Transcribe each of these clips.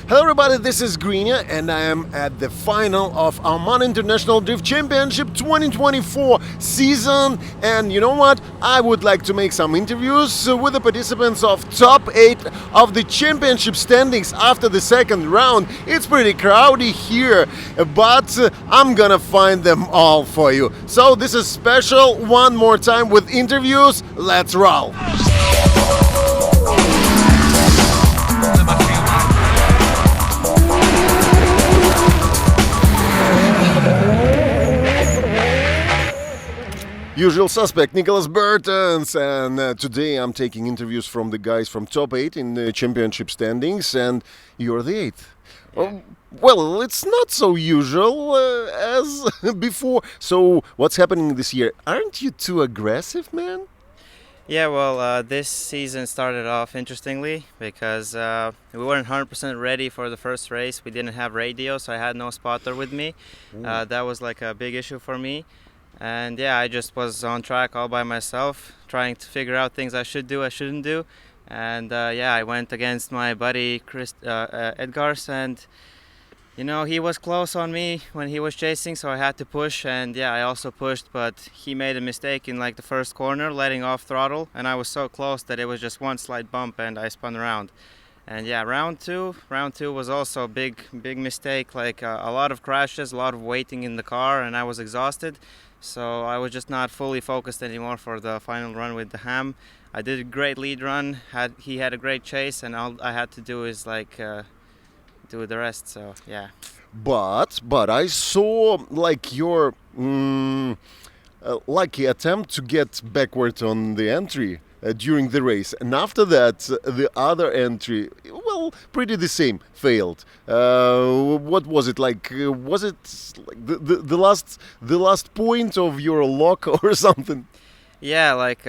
Hello everybody, this is Grinya and I am at the final of Oman International Drift Championship 2024 season, and you know what? I would like to make some interviews with the participants of top 8 of the championship standings after the second round. It's pretty crowded here, but I'm gonna find them all for you. So this is special one more time with interviews. Let's roll! Usual suspect, Nicholas Burtons, and today I'm taking interviews from the guys from top 8 in the championship standings, and you're the 8th. Yeah. Well, it's not so usual as before. So what's happening this year? Aren't you too aggressive, man? Yeah, well, this season started off interestingly because we weren't 100% ready for the first race. We didn't have radio, so I had no spotter with me. That was like a big issue for me. And yeah, I just was on track all by myself, trying to figure out things I should do, I shouldn't do. And yeah, I went against my buddy Edgar, and you know, he was close on me when he was chasing, so I had to push. And yeah, I also pushed, but he made a mistake in like the first corner, letting off throttle, and I was so close that it was just one slight bump and I spun around. And yeah, round two was also a big mistake, like a lot of crashes, a lot of waiting in the car, and I was exhausted. So I was just not fully focused anymore for the final run with the ham. I did a great lead run. He had a great chase, and all I had to do is like do the rest. So yeah. But I saw like your lucky attempt to get backward on the entry during the race, and after that the other entry, well, pretty the same, failed. What was it like? Was it like the last point of your lock or something? Yeah, like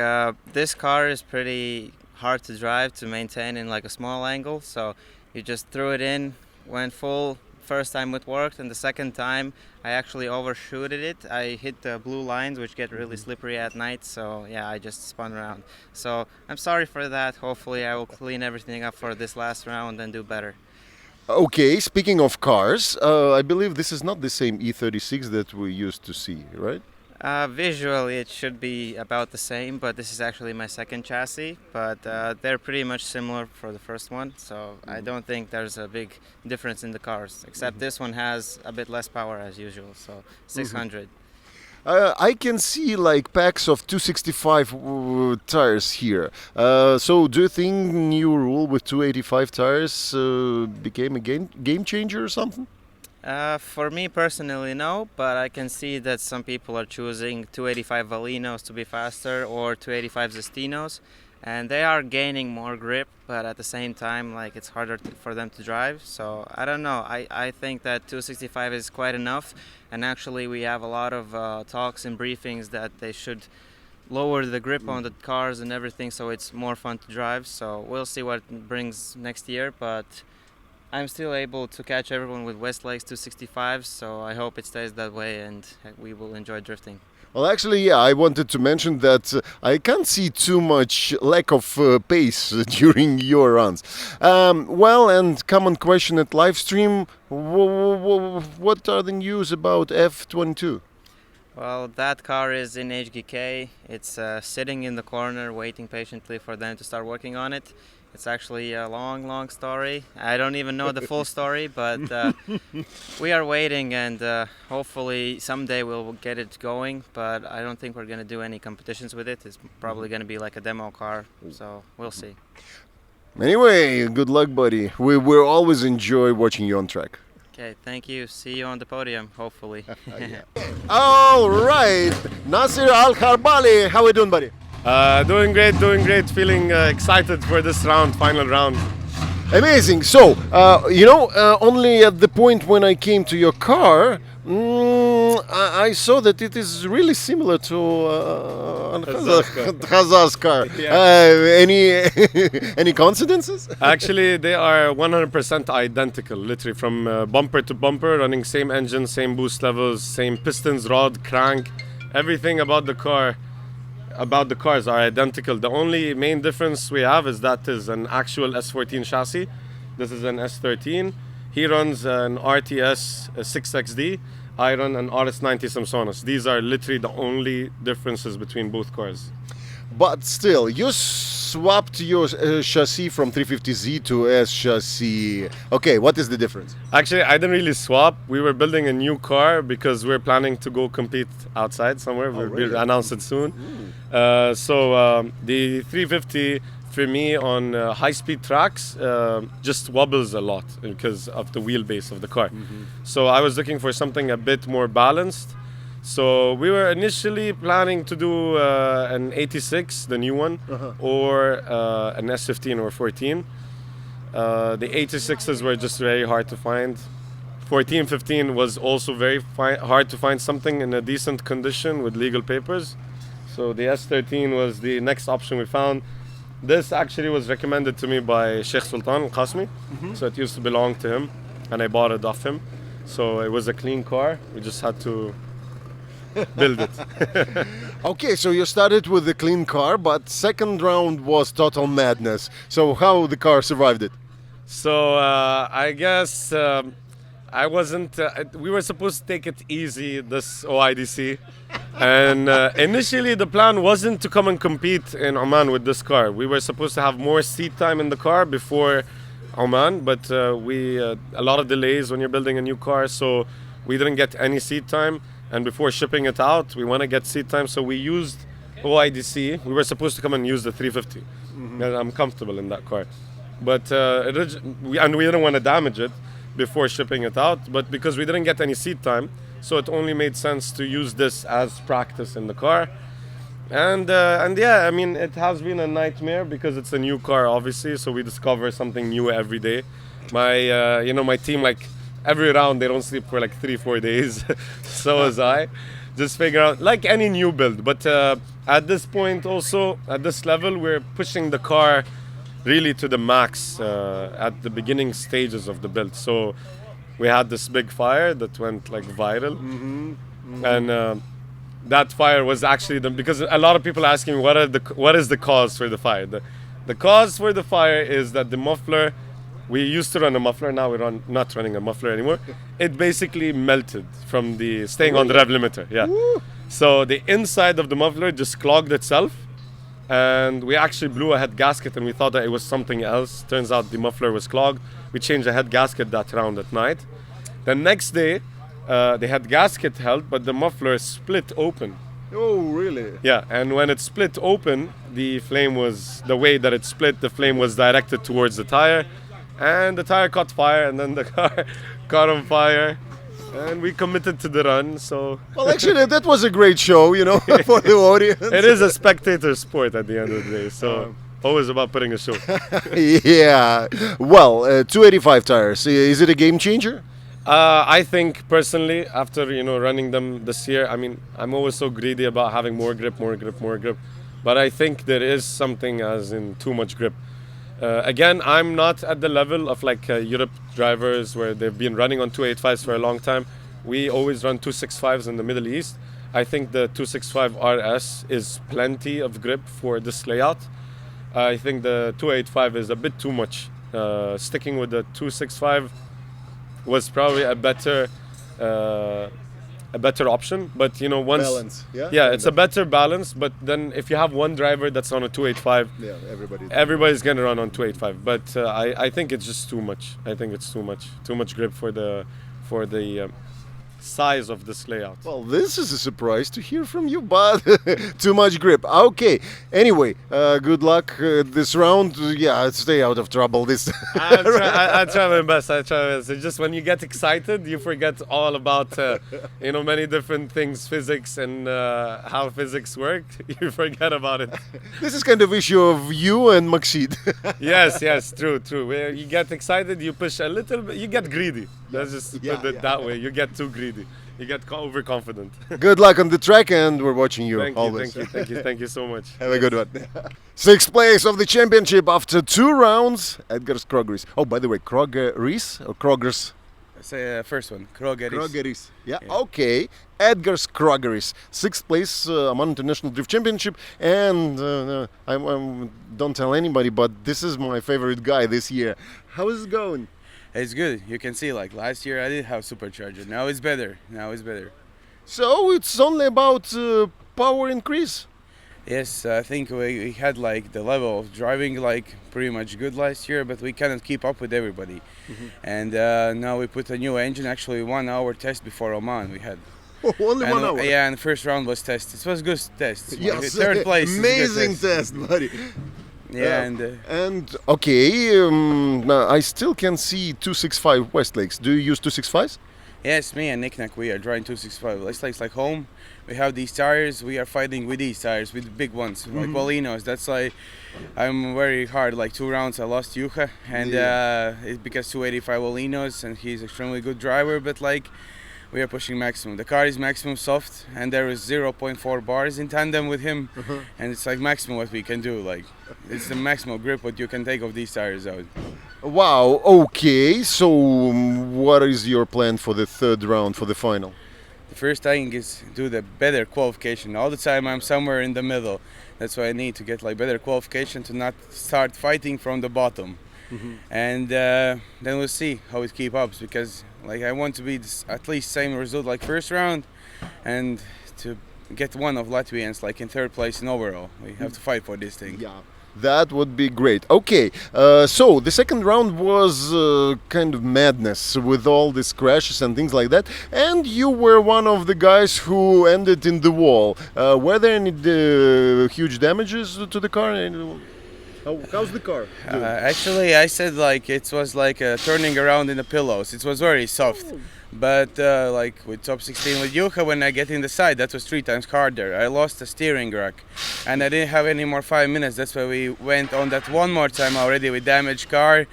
this car is pretty hard to drive, to maintain in like a small angle. So you just threw it in, went full. First time it worked, and the second time I actually overshooted it. I hit the blue lines, which get really slippery at night, so yeah, I just spun around. So I'm sorry for that. Hopefully I will clean everything up for this last round and do better. Okay, speaking of cars, I believe this is not the same E36 that we used to see, right? Visually it should be about the same, but this is actually my second chassis, but they're pretty much similar for the first one, so I don't think there's a big difference in the cars, except this one has a bit less power as usual, so 600. I can see like packs of 265 tires here. So do you think new rule with 285 tires became a game changer or something? For me personally, no, but I can see that some people are choosing 285 Valinos to be faster or 285 Zestinos, and they are gaining more grip, but at the same time, like, it's harder for them to drive. So I don't know. I think that 265 is quite enough, and actually we have a lot of talks and briefings that they should lower the grip on the cars and everything, so it's more fun to drive. So we'll see what it brings next year, but I'm still able to catch everyone with Westlake's 265, so I hope it stays that way and we will enjoy drifting. Well, actually, yeah, I wanted to mention that I can't see too much lack of pace during your runs. Well, and common question at live stream, what are the news about F22? Well, that car is in HGK. It's sitting in the corner waiting patiently for them to start working on it. It's actually a long story. I don't even know the full story, but we are waiting, and hopefully someday we'll get it going, but I don't think we're going to do any competitions with it. It's probably going to be like a demo car, so we'll see. Anyway, good luck, buddy. We'll always enjoy watching you on track. Okay, thank you. See you on the podium, hopefully. All right, Naser Albali, how are you doing, buddy? Doing great. Feeling excited for this final round. Amazing. So, only at the point when I came to your car, I saw that it is really similar to Hazar's car. Yeah. Any coincidences? Actually, they are 100% identical, literally from bumper to bumper, running same engine, same boost levels, same pistons, rod, crank, everything about the cars are identical. The only main difference we have is that is an actual S14 chassis, This is an S13. He runs an RTS 6XD. I run an RS90 Samsonus. These are literally the only differences between both cars. But still, you swapped your chassis from 350Z to S chassis. Okay, what is the difference? Actually, I didn't really swap. We were building a new car because we're planning to go compete outside somewhere. We'll announce it soon. So the 350 for me on high-speed tracks just wobbles a lot because of the wheelbase of the car. So I was looking for something a bit more balanced. So we were initially planning to do an 86, the new one, or an S15 or 14. The 86s were just very hard to find. 14, 15 was also very hard to find something in a decent condition with legal papers. So the S13 was the next option we found. This actually was recommended to me by Sheikh Sultan Al-Qasmi. So it used to belong to him, and I bought it off him. So it was a clean car. We just had to build it. Okay, so you started with the clean car, but second round was total madness. So how the car survived it? So I guess I wasn't. We were supposed to take it easy this OIDC, and initially the plan wasn't to come and compete in Oman with this car. We were supposed to have more seat time in the car before Oman, but a lot of delays when you're building a new car, so we didn't get any seat time. And before shipping it out, we want to get seat time, so we used OIDC. We were supposed to come and use the 350. And I'm comfortable in that car. But we didn't want to damage it before shipping it out. But because we didn't get any seat time, so it only made sense to use this as practice in the car. And yeah, I mean, it has been a nightmare because it's a new car, obviously. So we discover something new every day. My team, like, every round they don't sleep for like 3-4 days. So as I just figure out, like any new build. But at this point also, at this level, we're pushing the car really to the max at the beginning stages of the build. So we had this big fire that went like viral. And that fire was actually because a lot of people are asking me what is the cause for the fire. The cause for the fire is that the muffler, we used to run a muffler, now we're not running a muffler anymore. It basically melted from the staying on the rev limiter. Yeah. Woo. So the inside of the muffler just clogged itself, and we actually blew a head gasket and we thought that it was something else. Turns out the muffler was clogged. We changed the head gasket that round at night. The next day, the head gasket held, but the muffler split open. Oh, really? Yeah, and when it split open, the way that it split, the flame was directed towards the tire. And the tire caught fire, and then the car caught on fire, and we committed to the run. So Well, actually, that was a great show, for the audience. it is a spectator sport at the end of the day. So always about putting a show. Yeah. Well, 285 tires. Is it a game changer? I think personally, after running them this year, I mean, I'm always so greedy about having more grip. But I think there is something as in too much grip. Again, I'm not at the level of like Europe drivers where they've been running on 285s for a long time. We always run 265s in the Middle East. I think the 265 RS is plenty of grip for this layout. I think the 285 is a bit too much. Sticking with the 265 was probably a better option, but once Balance, yeah? yeah, it's a better balance. But then if you have one driver that's on a 285, Yeah, everybody's gonna run on 285. But I think it's just too much. I think it's too much grip for the size of this layout. Well, this is a surprise to hear from you, but too much grip. Okay. Anyway, good luck this round. Yeah, stay out of trouble this. I try my best. It's just when you get excited, you forget all about many different things, physics and how physics work. You forget about it. This is kind of issue of you and Maxid. Yes, true. Where you get excited, you push a little bit, you get greedy. Let's just put it that way. You get too greedy. You get overconfident. Good luck on the track, and we're watching you always. Thank you so much. Have a good one. Sixth place of the championship after 2 rounds. Edgar Kroger. Oh, by the way, Kroger or Kroger's? Say first one, Kroger. Krogeris. Yeah. Yeah. Okay. Edgar Krogeris, 6th place Oman International Drift Championship, and I don't tell anybody, but this is my favorite guy this year. How is it going? It's good. You can see, like last year I did have supercharger. Now it's better. So it's only about power increase. Yes, I think we had like the level of driving like pretty much good last year, but we cannot keep up with everybody. And now we put a new engine. Actually, 1 hour test before Oman we had. Only And, 1 hour. Yeah, and the first round was test. It was good test. Like, Yes, third place. is a good amazing test, buddy. Yeah, And okay, I still can see 265 Westlakes. Do you use 265s? yes, me and Nick, we are driving 265. It's like home. We have these tires. We are fighting with these tires, with the big ones, like Bolinos. That's like I'm very hard. Like 2 rounds, I lost Juha, and it's because 285 Bolinos, and he's extremely good driver. But like we are pushing maximum. The car is maximum soft, and there is 0.4 bars in tandem with him, and it's like maximum what we can do. Like it's the maximum grip what you can take of these tires out. Wow, okay. So what is your plan for the third round, for the final? The first thing is do the better qualification. All the time I'm somewhere in the middle. That's why I need to get like better qualification to not start fighting from the bottom. And then we'll see how it keep up, because like I want to be at least same result like first round, and to get one of Latvians like in third place in overall. We have to fight for this thing. Yeah, that would be great. Okay, so the second round was kind of madness with all these crashes and things like that, and you were one of the guys who ended in the wall. Were there any huge damages to the car? How's the car doing? Actually, I said like it was like turning around in the pillows. It was very soft. But like with top 16 with Juha, when I get in the side, that was 3 times harder. I lost the steering rack, and I didn't have any more 5 minutes. That's why we went on that one more time already with damaged car.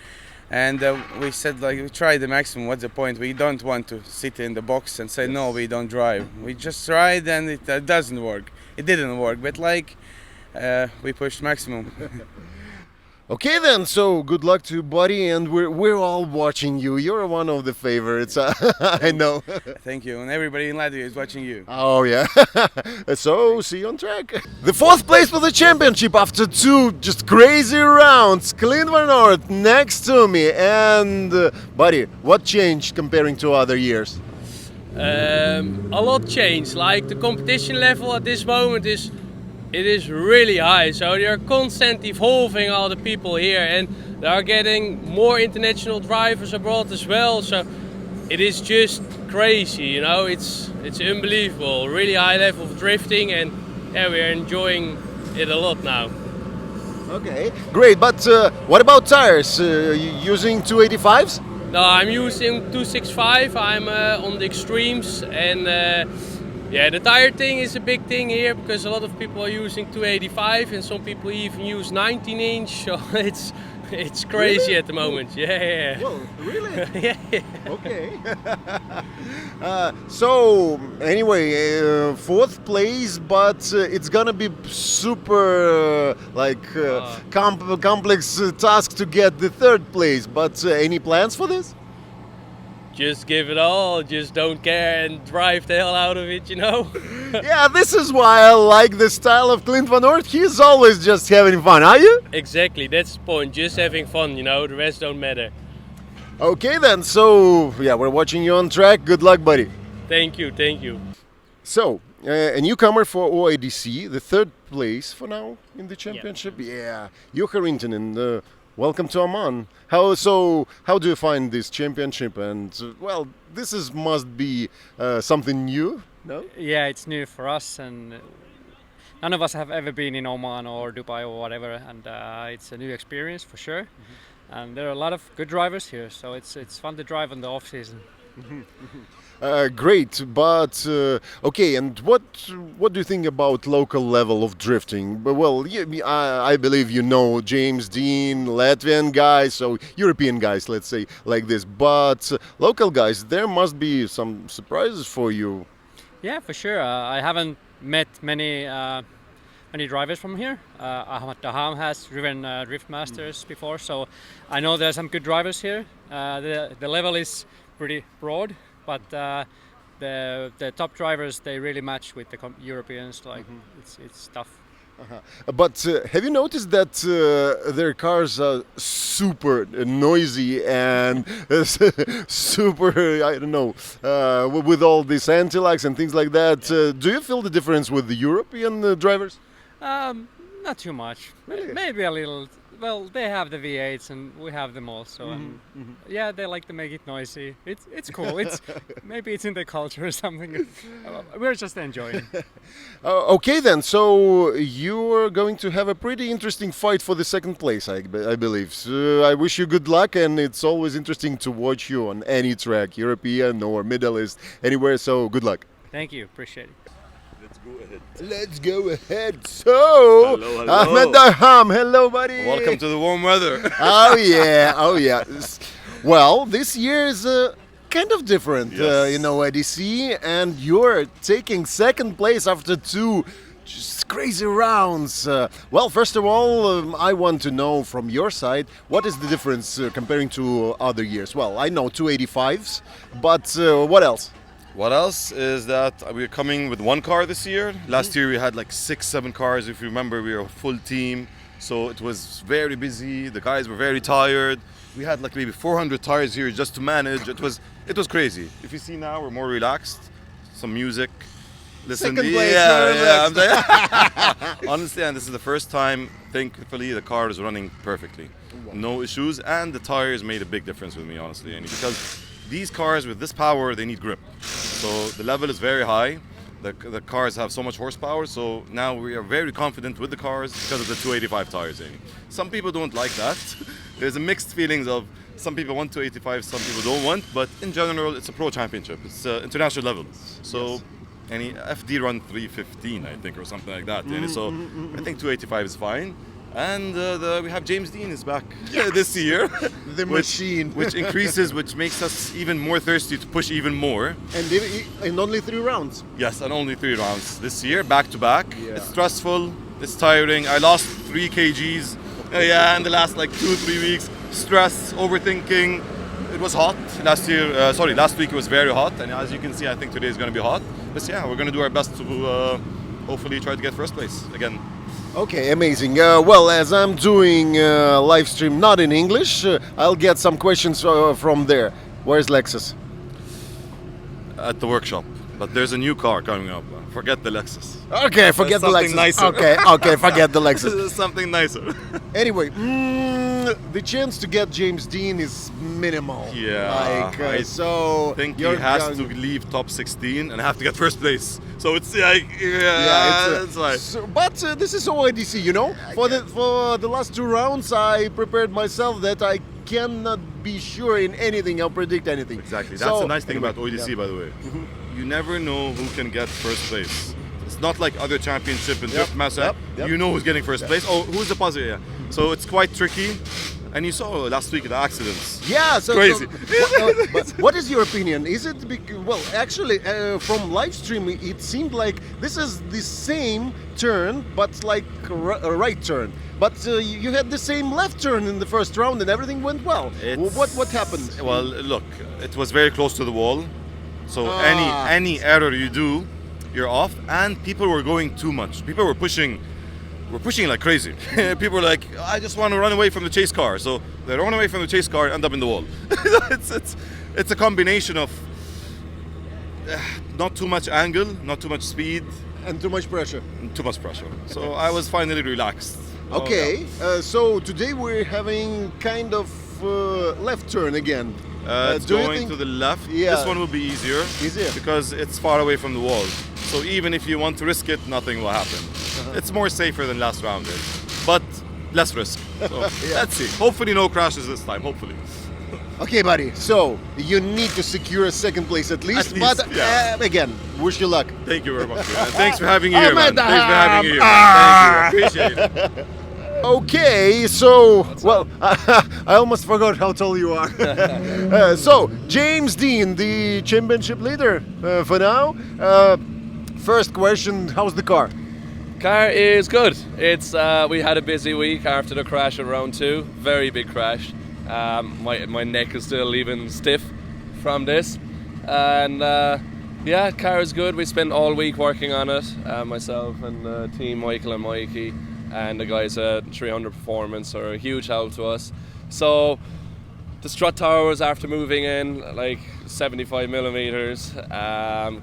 And we said like we tried the maximum. What's the point? We don't want to sit in the box and say no, we don't drive. We just tried, and it doesn't work. It didn't work, but like we pushed maximum. Okay then, so good luck to you, buddy, and we're all watching you. You're one of the favorites, I know. Thank you, and everybody in Latvia is watching you. Oh yeah. So see you on track. The 4th place for the championship after 2 just crazy rounds. Clint Vort next to me, and buddy, what changed comparing to other years? A lot changed. Like the competition level at this moment is really high. So they are constantly evolving, all the people here, and they are getting more international drivers abroad as well. So it is just crazy, you know. It's unbelievable. Really high level of drifting, and yeah, we are enjoying it a lot now. Okay, great. But what about tires? Using 285s? No, I'm using 265. I'm on the extremes, and yeah, the tire thing is a big thing here, because a lot of people are using 285, and some people even use 19-inch. So it's crazy Really? at the moment. Yeah. Well, really? Yeah. Okay. So anyway, 4th place, but it's gonna be super complex task to get the 3rd place. But any plans for this? Just give it all, just don't care and drive the hell out of it, you know? Yeah, this is why I like the style of Clint Vort. He's always just having fun, are you? Exactly, that's the point, just having fun, you know, the rest don't matter. Okay then, so yeah, we're watching you on track. Good luck, buddy. Thank you. So, a newcomer for OIDC, the 3rd place for now in the championship. Yeah, Juha Rintanen, welcome to Oman. How do you find this championship? And well, this must be something new, no? Yeah, it's new for us, and none of us have ever been in Oman or Dubai or whatever, and it's a new experience for sure. And there are a lot of good drivers here, so it's fun to drive in the off season. Great, but okay. And what do you think about local level of drifting? Well, I believe you know James Dean, Latvian guys, so European guys, let's say like this. But local guys, there must be some surprises for you. Yeah, for sure. I haven't met many drivers from here. Soham has driven Drift Masters before, so I know there are some good drivers here. The level is pretty broad, but the top drivers, they really match with the Europeans. Like it's tough. But have you noticed that their cars are super noisy and super, I don't know, with all these anti-locks and things like that? Do you feel the difference with the European drivers? Not too much. Maybe a little. Well, they have the V8s and we have them also. Yeah, they like to make it noisy. It's cool. Maybe it's in the culture or something. We're just enjoying. Okay then, so you're going to have a pretty interesting fight for the second place, I believe. So I wish you good luck, and it's always interesting to watch you on any track, European or Middle East, anywhere. So good luck. Thank you. Appreciate it. Let's go ahead. So, Hello. Ahmed Soham, hello, buddy. Welcome to the warm weather. Oh yeah. Well, this year is kind of different, Yes. OIDC, and you're taking second place after 2 just crazy rounds. Well, first of all, I want to know from your side, what is the difference comparing to other years? Well, I know 285s, but what else? What else is that we're coming with one car this year. Last year we had like 6-7 cars. If you remember, we were a full team, so it was very busy. The guys were very tired. We had like maybe 400 tires here just to manage. It was crazy. If you see now, we're more relaxed. Some music. Listen, Second place, yeah. Honestly, and this is the first time, thankfully, the car is running perfectly. No issues, and the tires made a big difference with me, honestly, because these cars with this power, they need grip. So the level is very high. The cars have so much horsepower, so now we are very confident with the cars because of the 285 tires. Some people don't like that. There's a mixed feelings of some people want 285, some people don't want, but in general, it's a pro championship. It's international level. So any FD run 315, I think, or something like that. So I think 285 is fine. And we have James Dean is back this year. The machine. Which increases, which makes us even more thirsty to push even more. And in only 3 rounds. Yes, and only 3 rounds this year, back to back. Yeah. It's stressful, it's tiring. I lost 3 kgs in the last like 2-3 weeks. Stress, overthinking. It was hot last week it was very hot. And as you can see, I think today is going to be hot. But yeah, we're going to do our best to hopefully try to get first place again. Okay, amazing. Well, as I'm doing live stream not in English, I'll get some questions from there. Where's Lexus? At the workshop. But there's a new car coming up. Forget the Lexus. Okay, forget the Something Lexus. nicer. Okay, forget the Lexus. Something nicer. Anyway, the chance to get James Dean is minimal. Yeah, I so I think he you're has going- to leave top 16 and have to get first place. So it's like, it's that's right. but this is OIDC, For the last 2 rounds, I prepared myself that I cannot be sure in anything. I'll predict anything. Exactly. That's the nice thing about OIDC, by the way. You never know who can get first place. It's not like other championship and drift master. yep. You know who's getting first place. Oh, who's the positive? Yeah. So it's quite tricky. And you saw last week the accidents. Yeah, so Crazy. But what is your opinion? Is it well? Actually, from live stream, it seemed like this is the same turn, but like a right turn. But you had the same left turn in the first round, and everything went well. What happened? Well, look, it was very close to the wall. So any error you do, you're off. And people were going too much. People were pushing. We're pushing like crazy. People are like, I just want to run away from the chase car. So they run away from the chase car and end up in the wall. It's a combination of not too much angle, not too much speed, And too much pressure. and too much pressure. So I was finally relaxed. Okay, so today we're having kind of left turn again. It's do you going think- to the left. Yeah. This one will be easier. Easier. Because it's far away from the wall. So even if you want to risk it, nothing will happen. It's more safer than last round is. But less risk. So let's see. Hopefully no crashes this time, hopefully. Okay, buddy. So you need to secure a second place at least. At least, but yeah. Again, wish you luck. Thank you very much. Man. Thanks for having me here, man. Ahmed Thanks for having me here. Soham. Thank you. Appreciate it. Okay, so well, I almost forgot how tall you are. So James Dean, the championship leader for now. First question: how's the car? Car is good. It's we had a busy week after the crash at round 2. Very big crash. My neck is still even stiff from this. And yeah, car is good. We spent all week working on it, myself and the team, Michael and Mikey, and the guys at 300 Performance are a huge help to us. So the strut towers, after moving in, like 75 millimeters,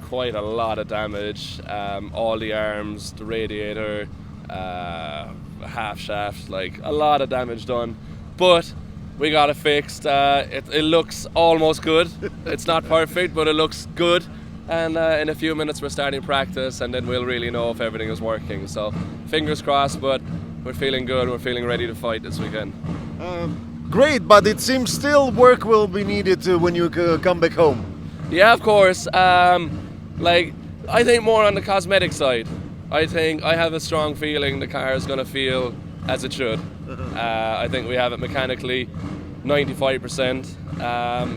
quite a lot of damage. All the arms, the radiator, half shaft, like a lot of damage done. But we got it fixed. It looks almost good. It's not perfect, but it looks good. And in a few minutes we're starting practice, and then we'll really know if everything is working. So fingers crossed, but we're feeling good. We're feeling ready to fight this weekend. Great, but it seems still work will be needed when you come back home. Yeah, of course. Like, I think more on the cosmetic side. I think I have a strong feeling the car is going to feel as it should. I think we have it mechanically 95%,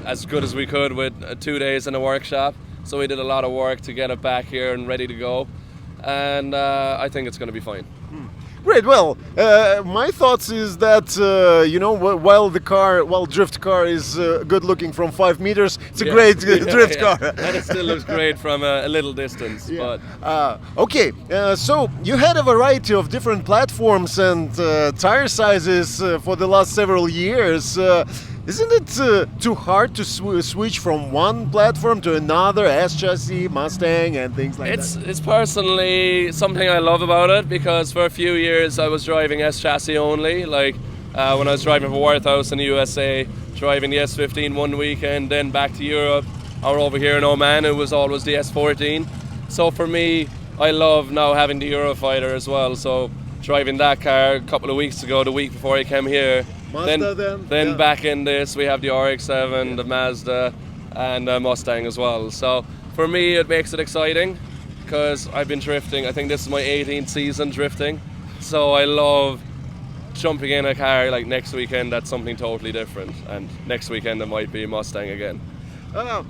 as good as we could with 2 days in the workshop. So we did a lot of work to get it back here and ready to go. And I think it's going to be fine. Great. Well, my thoughts is that while drift car is good looking from 5 meters, it's a great drift car. And it still looks great from a little distance. Yeah. But Okay, so you had a variety of different platforms and tire sizes for the last several years. Isn't it too hard to switch from one platform to another, S chassis, Mustang, and things like that? It's personally something I love about it, because for a few years I was driving S chassis only. Like when I was driving for Warthouse in the USA, driving the S15 one weekend, then back to Europe, or over here in Oman, it was always the S14. So for me, I love now having the Eurofighter as well. So driving that car a couple of weeks ago, the week before I came here. Then back in this, we have the RX-7, the Mazda, and the Mustang as well. So for me, it makes it exciting, because I've been drifting. I think this is my 18th season drifting. So I love jumping in a car like next weekend. That's something totally different. And next weekend, it might be a Mustang again.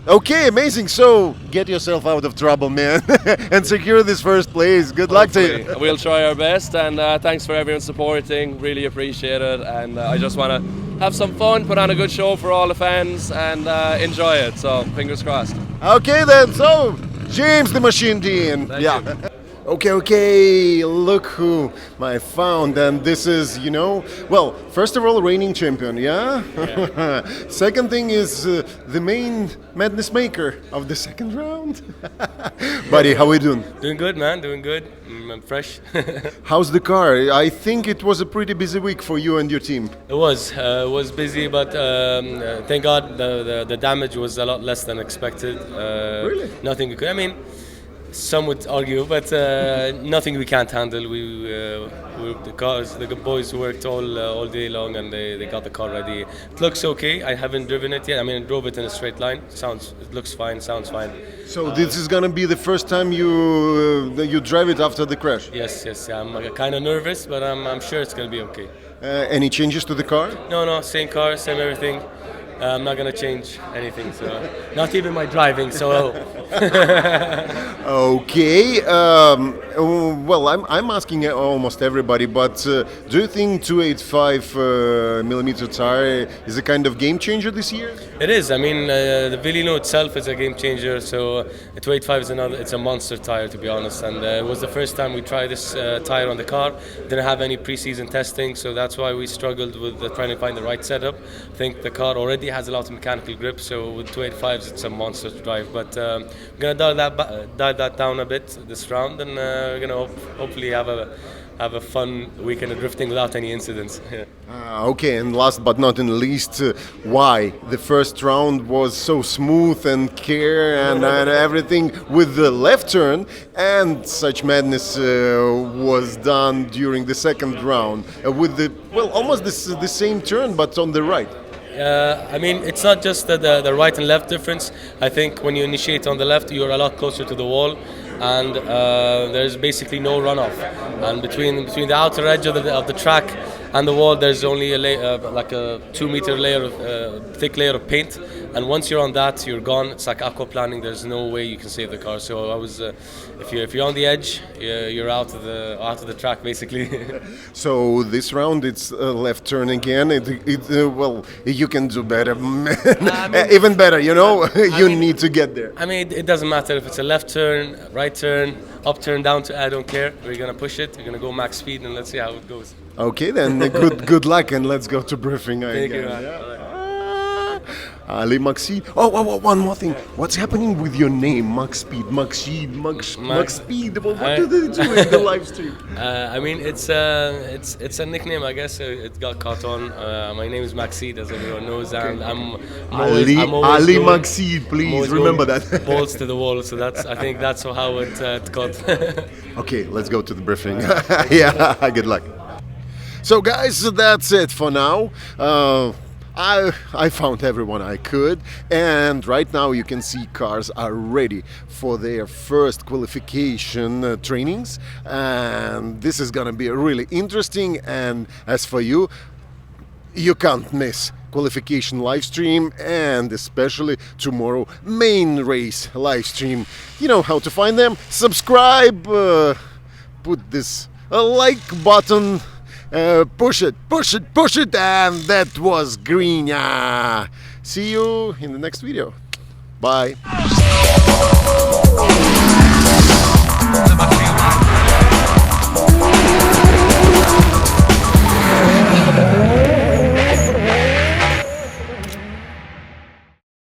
Okay, amazing. So get yourself out of trouble, man, and secure this first place. Good luck to you. We'll try our best, and thanks for everyone supporting. Really appreciate it. And I just want to have some fun, put on a good show for all the fans, and enjoy it. So fingers crossed. Okay then. So James the Machine Dean. Thank you. Okay, look who I found, and this is, well, first of all, reigning champion, yeah? Second thing is the main madness maker of the second round. Buddy, how we doing? Doing good, man, doing good. I'm fresh. How's the car? I think it was a pretty busy week for you and your team. It was busy, but thank God the damage was a lot less than expected. Really? Nothing we could, I mean, some would argue, but nothing we can't handle. The boys worked all day long, and they got the car ready. It looks okay. I haven't driven it yet. I mean, I drove it in a straight line. It looks fine. Sounds fine. So this is gonna be the first time you drive it after the crash. Yes. I'm kind of nervous, but I'm sure it's gonna be okay. Any changes to the car? No, same car, same everything. I'm not gonna change anything, so not even my driving. So okay. Well, I'm asking almost everybody, but do you think 285 millimeter tire is a kind of game changer this year? it is. I mean, the Vilino itself is a game changer. So the 285 is it's a monster tire, to be honest. And it was the first time we tried this tire on the car. Didn't have any pre-season testing, so that's why we struggled with trying to find the right setup. I think the car already has a lot of mechanical grip, so with 285s it's a monster to drive. But we're gonna dial that down a bit this round, and we're gonna hopefully have a fun weekend of drifting without any incidents. Okay, and last but not in least, why the first round was so smooth and care and everything with the left turn, and such madness was done during the second round with almost the same turn but on the right. I mean, it's not just the right and left difference. I think when you initiate on the left, you're a lot closer to the wall, and there's basically no runoff. And between the outer edge of the track and the wall, there's only like a 2 meter layer, thick layer of paint, and once you're on that, you're gone. It's like aquaplaning. There's no way you can save the car. So I was, if you're on the edge, you're out of the track basically. So this round it's left turn again. Well, you can do better, even better. You need to get there. I mean, it doesn't matter if it's a left turn, right turn, up turn, down turn. I don't care. We're gonna push it. We're gonna go max speed, and let's see how it goes. Okay, then good luck, and let's go to briefing. Thank you. Ali Maxid. Oh, one more thing. What's happening with your name, Max Speed, Maxid, Max Speed? What do they do in the live stream? I mean, it's a nickname, I guess. It got caught on. My name is Maxid, as everyone knows, and I'm Ali always Maxid. Please remember that. Balls to the wall. So I think that's how it got. Okay, let's go to the briefing. Yeah, good luck. So guys, that's it for now. I found everyone I could, and right now you can see cars are ready for their first qualification trainings, and this is gonna be really interesting. And as for you can't miss qualification live stream, and especially tomorrow main race live stream. You know how to find them. Subscribe, put this like button. Push it, and that was Grinya. See you in the next video. Bye.